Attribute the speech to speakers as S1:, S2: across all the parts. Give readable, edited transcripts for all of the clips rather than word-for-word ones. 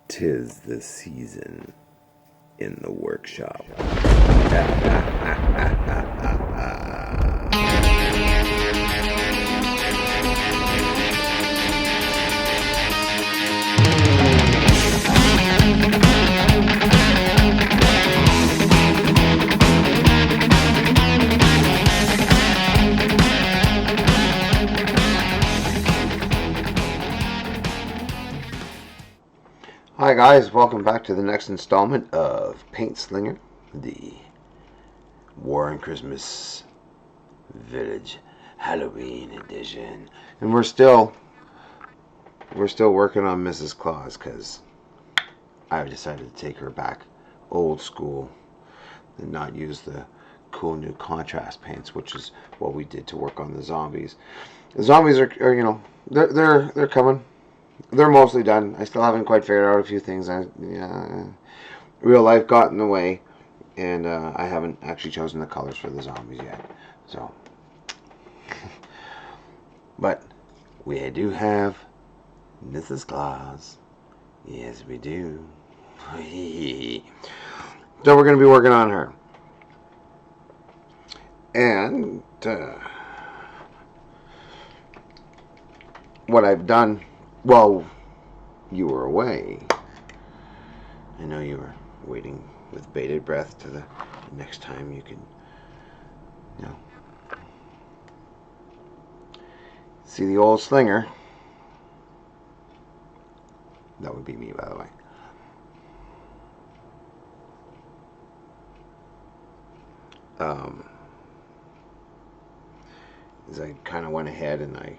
S1: 'Tis the season in the workshop.
S2: Hi guys, welcome back to the next installment of Paint Slinger, the War and Christmas Village Halloween edition. And we're still working on Mrs. Claus because I've decided to take her back old school and not use the cool new contrast paints, which is what we did to work on the zombies. The zombies are you know, they're coming. They're mostly done. I still haven't quite figured out a few things. Real life got in the way, and I haven't actually chosen the colors for the zombies yet. So, but we do have Mrs. Claus. Yes, we do. So we're going to be working on her, and what I've done. Well, you were away. I know you were waiting with bated breath to the next time you can, see the old slinger. That would be me, by the way. As I kind of went ahead and I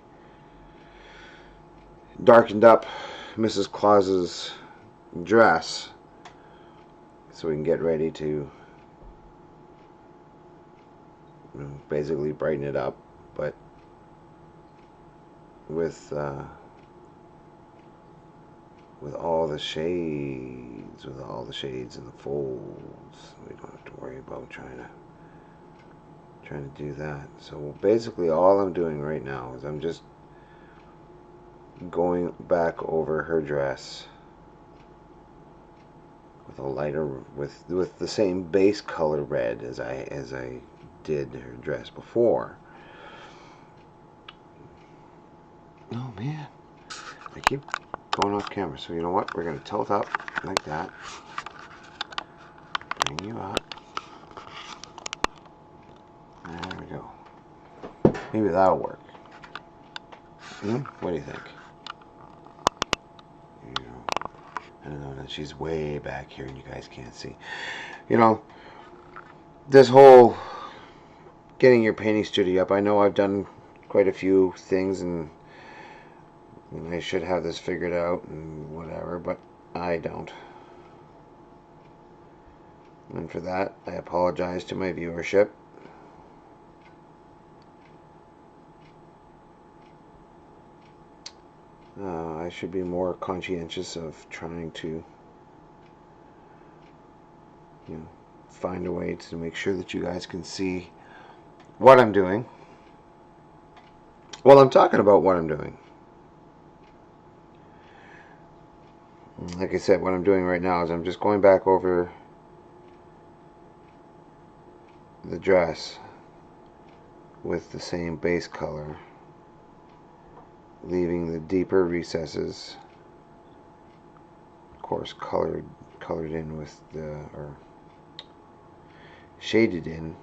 S2: darkened up Mrs. Claus's dress so we can get ready to basically brighten it up, but with all the shades, and the folds. We don't have to worry about trying to do that. So basically all I'm doing right now is I'm just going back over her dress with a lighter, with the same base color red as I did her dress before. Oh man, I keep going off camera. So you know what? We're gonna tilt up like that. Bring you up. There we go. Maybe that'll work. What do you think? I don't know, that she's way back here and you guys can't see. This whole getting your painting studio up, I know I've done quite a few things and I should have this figured out and whatever, but I don't. And for that, I apologize to my viewership. I should be more conscientious of trying to, find a way to make sure that you guys can see what I'm doing. Well, I'm talking about what I'm doing. Like I said, what I'm doing right now is I'm just going back over the dress with the same base color, leaving the deeper recesses, of course, colored in with or shaded in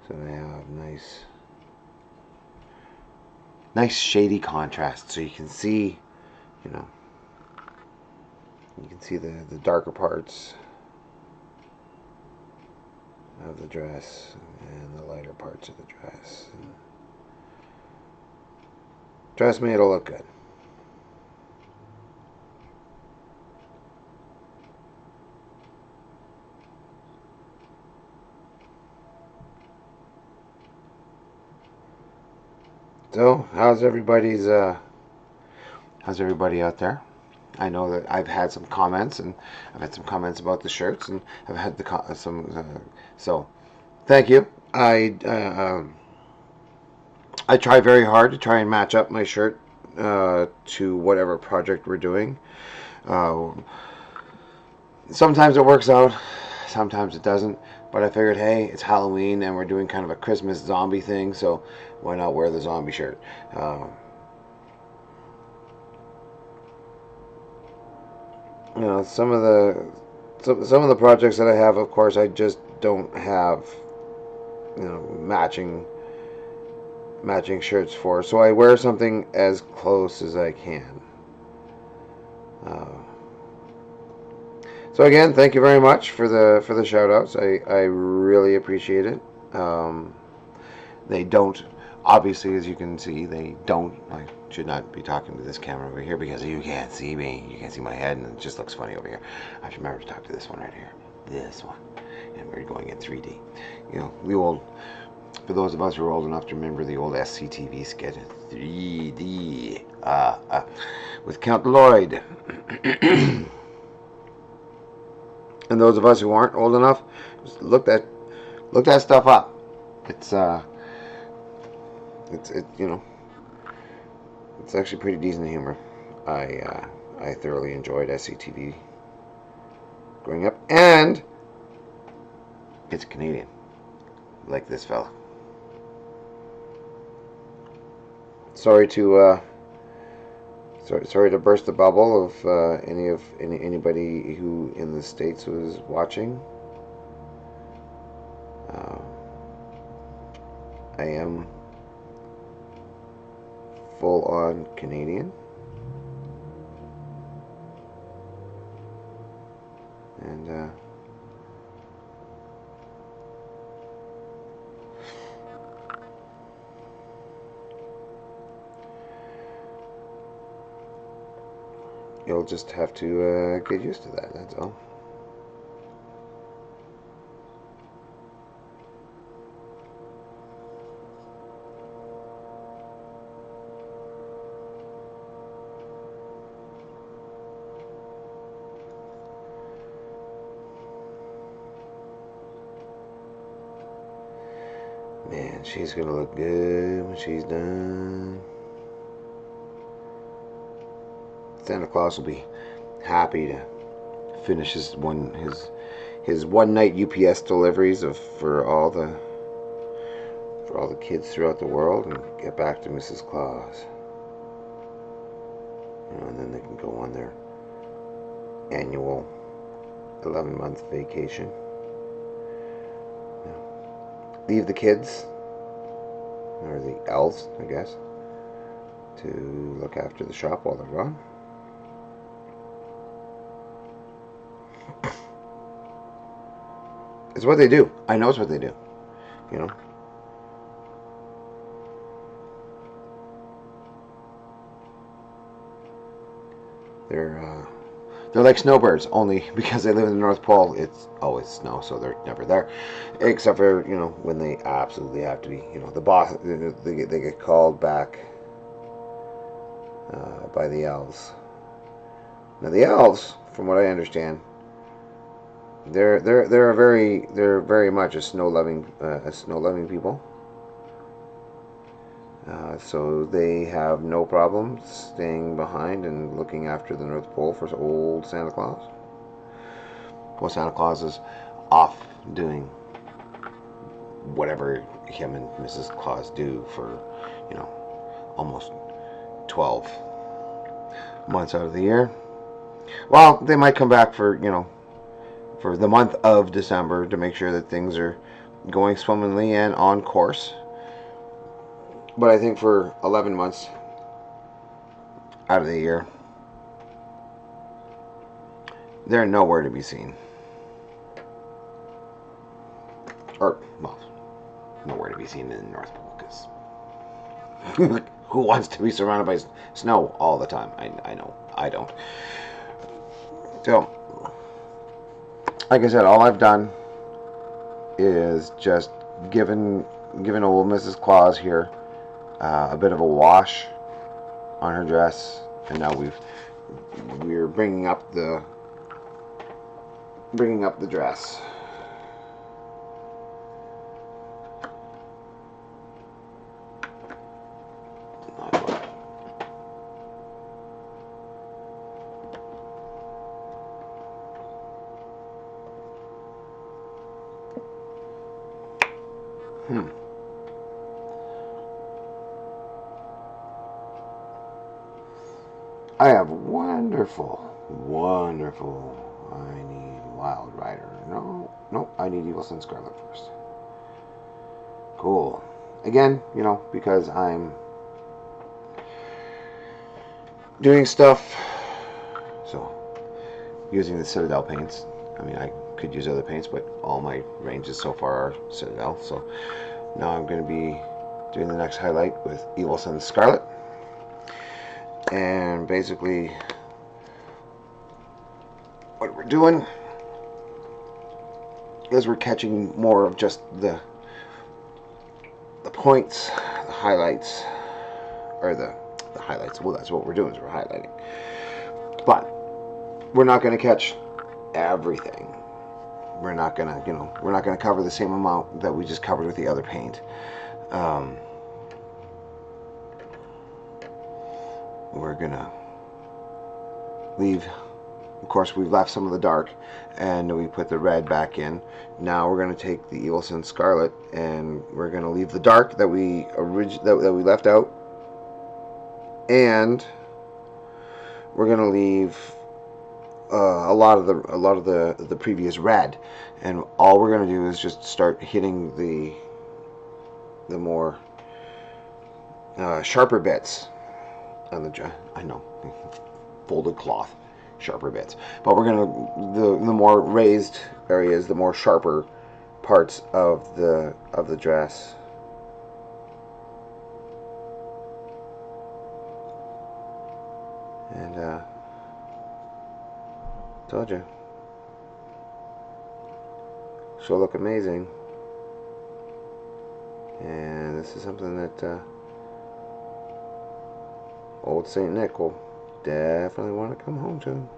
S2: so I have nice shady contrast, so you can see, you can see the darker parts of the dress and the lighter parts of the dress. And trust me, it'll look good. So, how's everybody out there? I know that I've had some comments, and I've had some comments about the shirts, and I've had so thank you. I try very hard to try and match up my shirt to whatever project we're doing. Uh, Sometimes it works out, sometimes it doesn't. But I figured, hey, it's Halloween and we're doing kind of a Christmas zombie thing, so why not wear the zombie shirt? You know, some of the projects that I have, of course, I just don't have, you know, matching shirts for. So I wear something as close as I can. Uh, so again, thank you very much for the shout outs. I really appreciate it. Um, they don't, obviously, as you can see, they don't. I should not be talking to this camera over here because you can't see me. You can't see my head, and it just looks funny over here. I should remember to talk to this one right here. This one. And we're going in 3D. You know, the old, for those of us who are old enough to remember the old SCTV skit, 3D, with Count Lloyd. And those of us who aren't old enough, just look that stuff up. It's you know, it's actually pretty decent humor. I thoroughly enjoyed SCTV growing up, and it's Canadian, like this fella. Sorry to sorry to burst the bubble of anybody who in the States was watching. I am full on Canadian, and you'll just have to get used to that. That's all. Man, she's gonna look good when she's done. Santa Claus will be happy to finish his one night UPS deliveries for all the kids throughout the world and get back to Mrs. Claus. You know, and then they can go on their annual 11-month vacation. You know, leave the kids, or the elves, I guess, to look after the shop while they're gone. It's what they do. I know it's what they do. You know. They're like snowbirds, only because they live in the North Pole, it's always snow, so they're never there. Except for, you know, when they absolutely have to be. You know, the boss, they get called back by the elves. Now the elves, from what I understand, they're very much a snow loving people. So they have no problem staying behind and looking after the North Pole for old Santa Claus. Well, Santa Claus is off doing whatever him and Mrs. Claus do for, you know, almost 12 months out of the year. Well, they might come back for, you know, for the month of December to make sure that things are going swimmingly and on course. But I think for 11 months out of the year, they're nowhere to be seen. Or, well, nowhere to be seen in the North Pole, because who wants to be surrounded by snow all the time? I know, I don't. So, like I said, all I've done is just given old Mrs. Claus here a bit of a wash on her dress, and now we're bringing up the dress. I have wonderful. I need Wild Rider. No, I need Evil Sun Scarlet first. Cool. Again, because I'm doing stuff, so using the Citadel paints. I mean, I could use other paints, but all my ranges so far are Citadel. So now I'm going to be doing the next highlight with Evil Sun Scarlet. And basically, what we're doing is we're catching more of just the points, the highlights, or the highlights. Well, that's what we're doing, is we're highlighting. But we're not going to catch everything. We're not going to, we're not going to cover the same amount that we just covered with the other paint. We're going to leave, of course, we've left some of the dark, and we put the red back in. Now we're going to take the Evil Sun Scarlet, and we're going to leave the dark that we left out, and we're going to leave a lot of the previous red, and all we're going to do is just start hitting the more sharper bits on the, I know, folded cloth, sharper bits, but we're going to the more raised areas, the more sharper parts of the dress. And told you, she'll look amazing. And this is something that old Saint Nick will definitely want to come home to.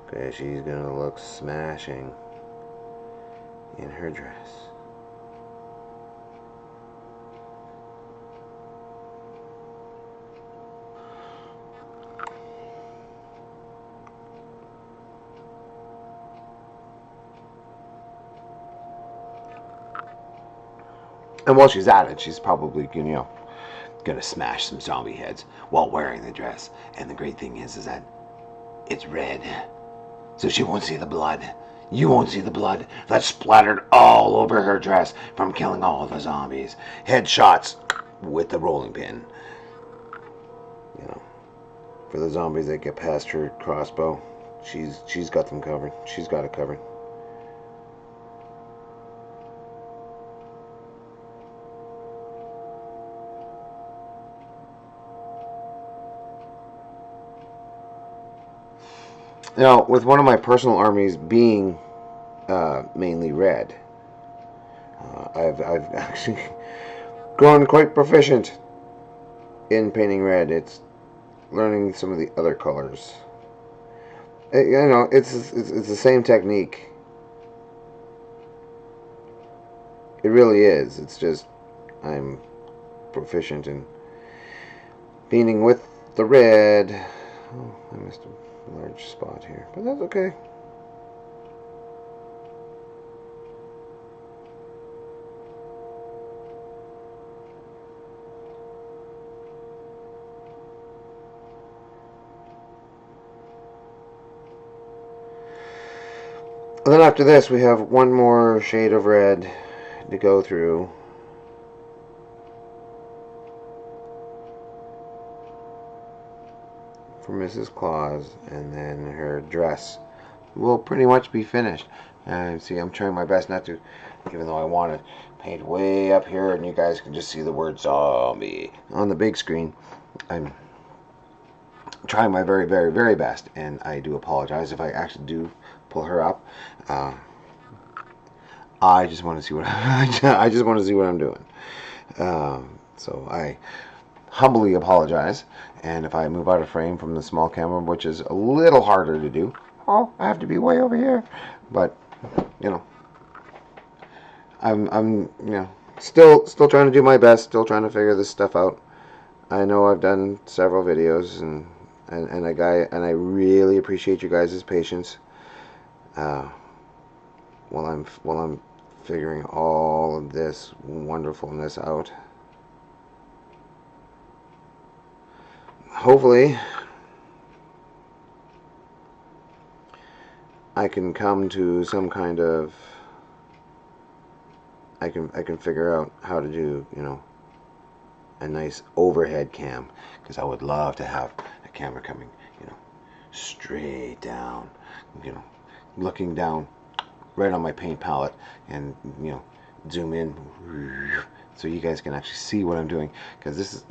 S2: Okay, she's gonna look smashing in her dress. And while she's at it, she's probably, gonna smash some zombie heads while wearing the dress. And the great thing is that it's red, so she won't see the blood. You won't see the blood that's splattered all over her dress from killing all the zombies. Headshots with the rolling pin. For the zombies that get past her crossbow, she's got them covered. She's got it covered. Now, with one of my personal armies being mainly red, I've actually grown quite proficient in painting red. It's learning some of the other colors. It's the same technique. It really is. It's just I'm proficient in painting with the red. Oh, I missed a large spot here, but that's okay. And then after this, we have one more shade of red to go through. For Mrs. Claus, and then her dress will pretty much be finished. And see, I'm trying my best not to, even though I want to paint way up here and you guys can just see the word zombie on the big screen. I'm trying my very, very, very best, and I do apologize if I actually do pull her up. I just want to see what I just want to see what I'm doing. So I humbly apologize, and if I move out of frame from the small camera, which is a little harder to do, I have to be way over here. But I'm still trying to do my best, still trying to figure this stuff out. I know I've done several videos, and I really appreciate you guys' patience while I'm figuring all of this wonderfulness out. Hopefully, I can come to some kind of, I can figure out how to do, a nice overhead cam, because I would love to have a camera coming, straight down, looking down right on my paint palette, and zoom in so you guys can actually see what I'm doing, because this is,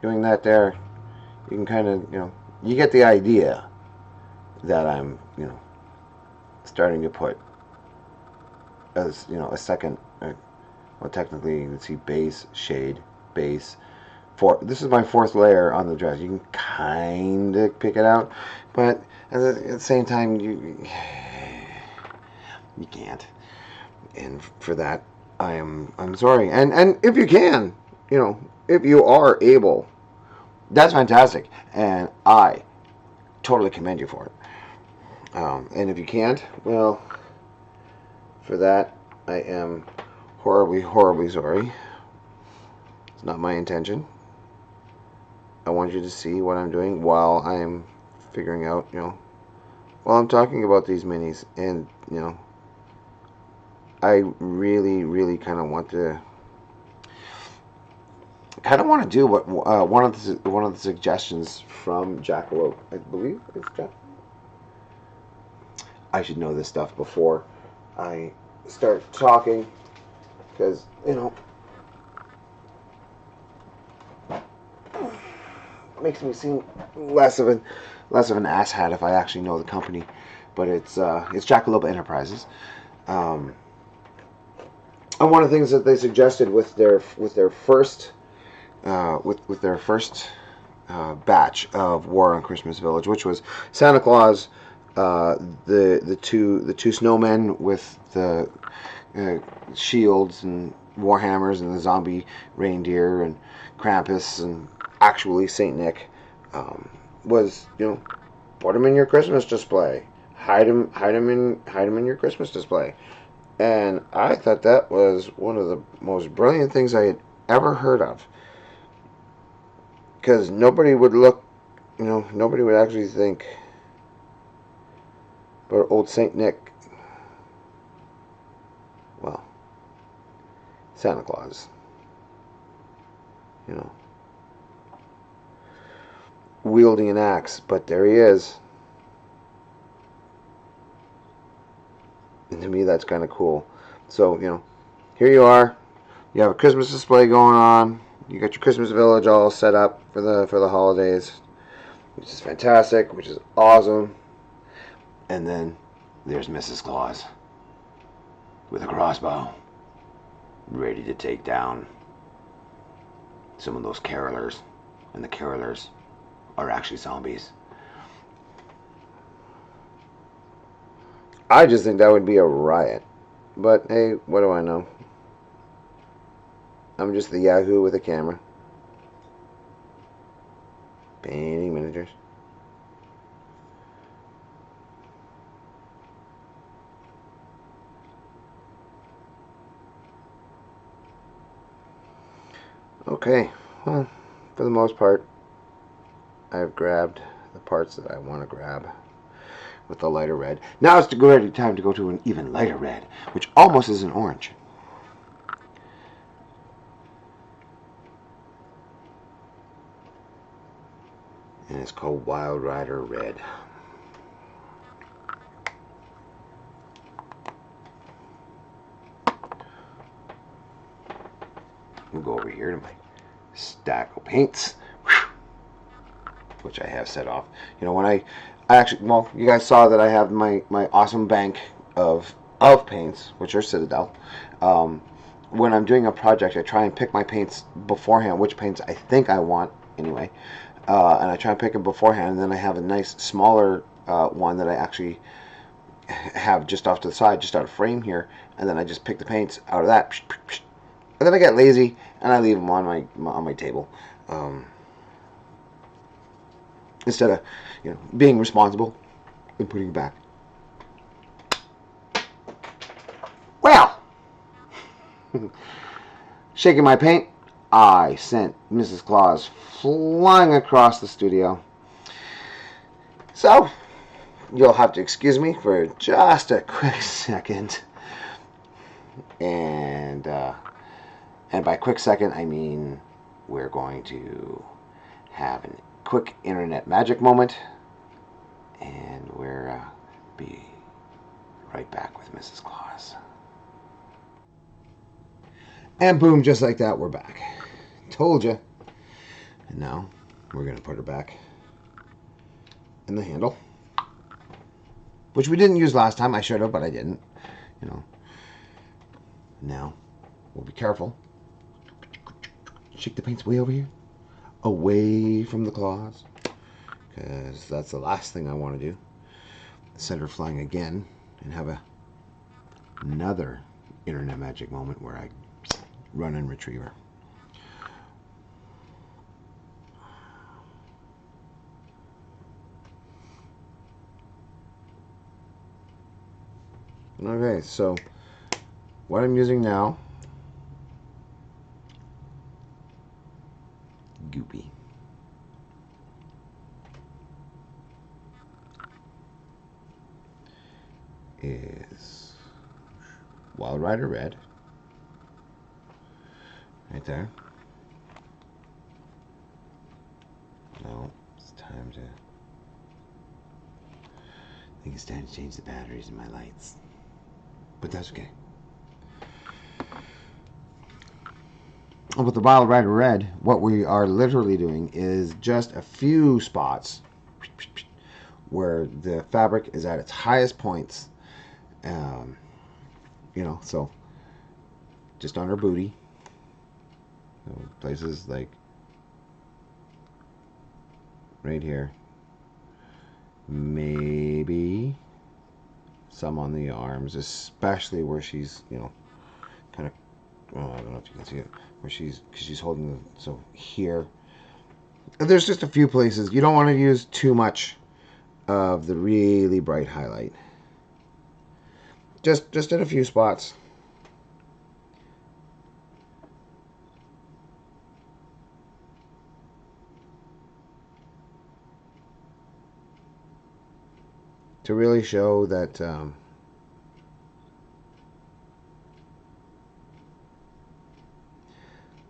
S2: doing that there, you can kind of, you get the idea that I'm, starting to put as, a second, well, technically you can see base, shade, base. This is my fourth layer on the dress. You can kind of pick it out, but at the same time, you can't. And for that, I'm sorry. And if you can, if you are able, that's fantastic, and I totally commend you for it. And if you can't, well, for that, I am horribly, horribly sorry. It's not my intention. I want you to see what I'm doing while I'm figuring out, while I'm talking about these minis. And, I really, really kind of want to do what one of the suggestions from Jackalope, I believe it's Jack. I should know this stuff before I start talking, because it makes me seem less of an asshat if I actually know the company. But it's Jackalope Enterprises. And one of the things that they suggested with their first batch of War on Christmas Village, which was Santa Claus, the two snowmen with the shields and warhammers, and the zombie reindeer, and Krampus, and actually Saint Nick, was, put him in your Christmas display, hide him in your Christmas display. And I thought that was one of the most brilliant things I had ever heard of, because nobody would actually think, but old Saint Nick, well, Santa Claus, wielding an axe, but there he is. And to me, that's kind of cool. So, here you are. You have a Christmas display going on. You got your Christmas village all set up for the holidays, which is fantastic, which is awesome. And then there's Mrs. Claus with a crossbow, ready to take down some of those carolers. And the carolers are actually zombies. I just think that would be a riot. But hey, what do I know? I'm just the Yahoo with a camera. Painting miniatures. Okay, well, for the most part, I've grabbed the parts that I want to grab with the lighter red. Now it's time to go to an even lighter red, which almost is an orange. And it's called Wild Rider Red. We'll go over here to my stack of paints, which I have set off. When I actually, well, you guys saw that I have my awesome bank of paints, which are Citadel. When I'm doing a project, I try and pick my paints beforehand, which paints I think I want anyway, and I try and pick them beforehand, and then I have a nice smaller one that I actually have just off to the side, just out of frame here, and then I just pick the paints out of that. And then I get lazy and I leave them on my table, instead of being responsible and putting it back. Shaking my paint, I sent Mrs. Claus flying across the studio. So, you'll have to excuse me for just a quick second. And by quick second, I mean we're going to have a quick internet magic moment. And we'll be right back with Mrs. Claus. And boom, just like that, we're back. Told you. And now we're going to put her back in the handle, which we didn't use last time. I should have, but I didn't. You know. Now we'll be careful. Shake the paints way over here, away from the claws, because that's the last thing I want to do. Send her flying again and have another internet magic moment where I run and retrieve her. Okay, so what I'm using now, Goopy. Is Wild Rider Red. Right there. No, it's time to... I think it's time to change the batteries in my lights. But that's okay. With the Wild Rider Red, what we are literally doing is just a few spots where the fabric is at its highest points. So just on her booty. Places like right here. Maybe some on the arms, especially where she's, kind of, I don't know if you can see it, where because she's holding so here. There's just a few places. You don't want to use too much of the really bright highlight. Just in a few spots. To really show that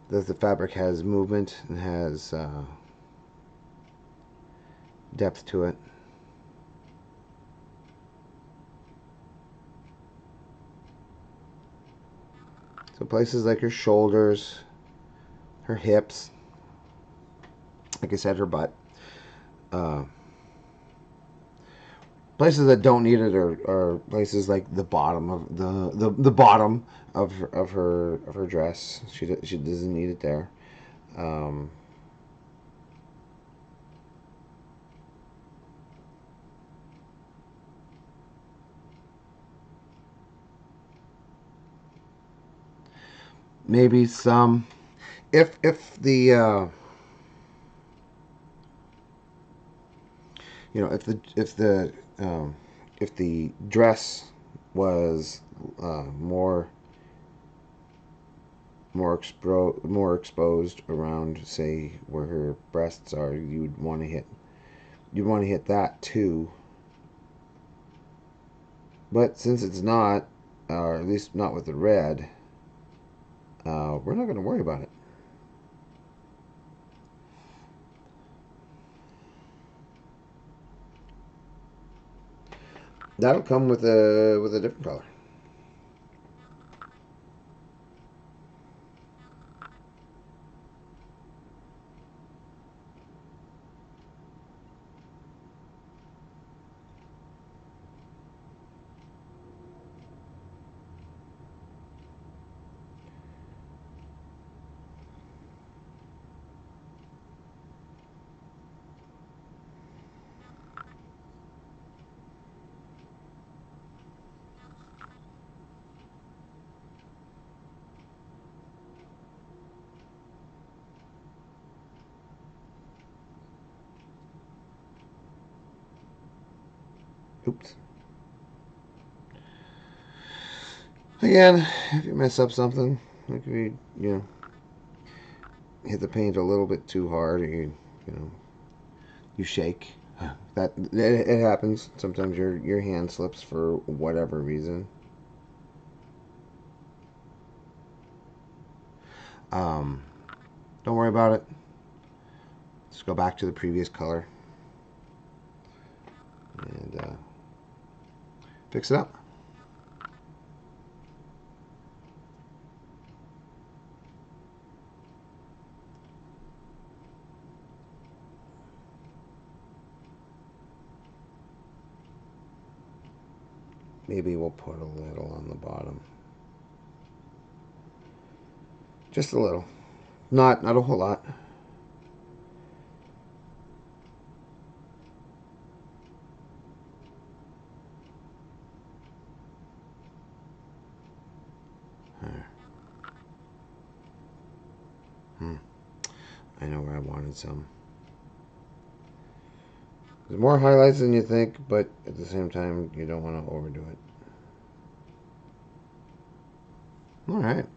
S2: that the fabric has movement and has depth to it. So places like her shoulders, her hips, like I said, her butt. Places that don't need it are places like the bottom of the bottom of her dress. She doesn't need it there. Maybe some, if the if the dress was more exposed around, say, where her breasts are, you'd want to hit that too. But since it's not, or at least not with the red, we're not going to worry about it. That'll come with a different color. Oops. Again, if you mess up something, Like if you hit the paint a little bit too hard, or you shake. That it happens. Sometimes your hand slips for whatever reason. Um, don't worry about it. Just go back to the previous color and fix it up. Maybe we'll put a little on the bottom. Just a little. Not a whole lot. I know where I wanted some. There's more highlights than you think, but at the same time, you don't want to overdo it. Alright.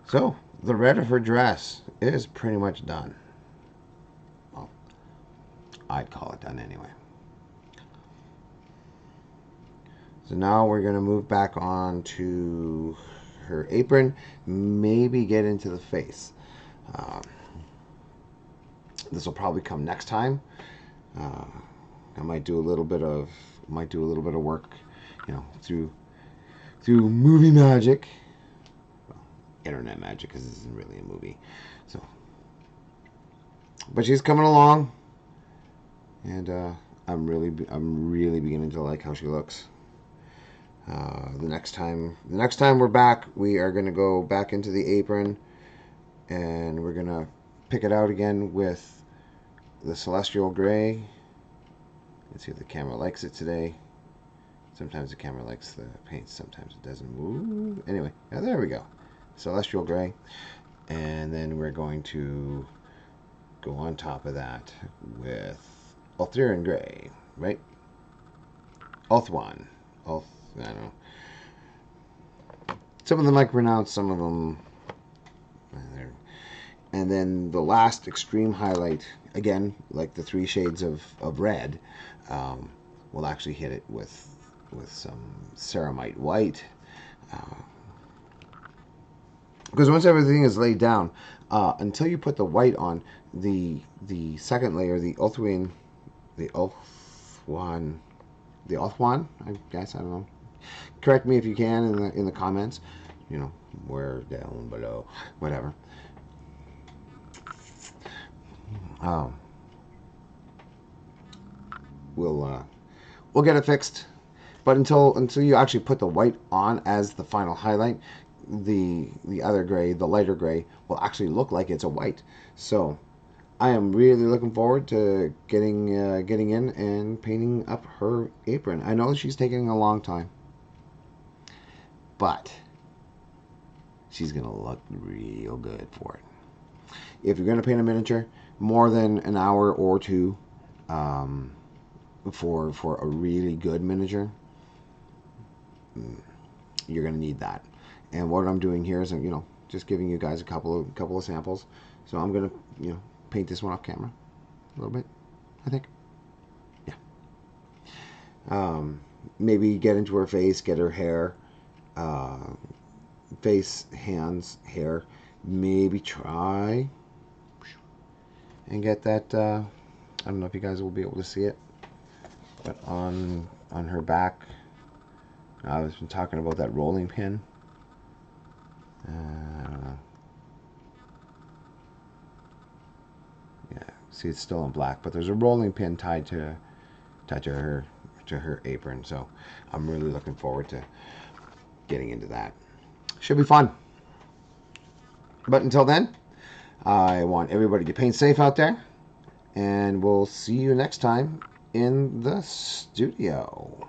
S2: So, the red of her dress is pretty much done. Well, I'd call it done anyway. So now we're going to move back on to her apron, maybe get into the face. This will probably come next time. I might do a little bit of work, through movie magic, well, internet magic, because this isn't really a movie. So, but she's coming along, and I'm really beginning to like how she looks. The next time we're back, we are going to go back into the apron, and we're going to pick it out again with the Celestial Gray. Let's see if the camera likes it today. Sometimes the camera likes the paint, sometimes it doesn't move. Anyway, there we go. Celestial Gray. And then we're going to go on top of that with Ulthrian Gray, right? Ulthwan. I don't know. Some of them I pronounce, some of them... And then the last extreme highlight, again, like the 3 shades of red, we'll actually hit it with some ceramite white. Because once everything is laid down, until you put the white on, the second layer, the Ulthwan, I guess, I don't know. Correct me if you can in the comments. Where down below, whatever. We'll get it fixed, but until you actually put the white on as the final highlight, the other gray, the lighter gray, will actually look like it's a white. So I am really looking forward to getting in and painting up her apron. I know she's taking a long time, but she's gonna look real good for it. If you're gonna paint a miniature, more than an hour or two for a really good miniature, you're gonna need that. And what I'm doing here is I'm just giving you guys a couple of samples. So I'm gonna paint this one off camera a little bit, I think. Yeah. Maybe get into her face, get her hair, face, hands, hair. Maybe try and get that. I don't know if you guys will be able to see it, but on her back, I was been talking about that rolling pin. I don't know. Yeah, see, it's still in black, but there's a rolling pin tied to her apron. So I'm really looking forward to getting into that. Should be fun. But until then, I want everybody to paint safe out there, and we'll see you next time in the studio.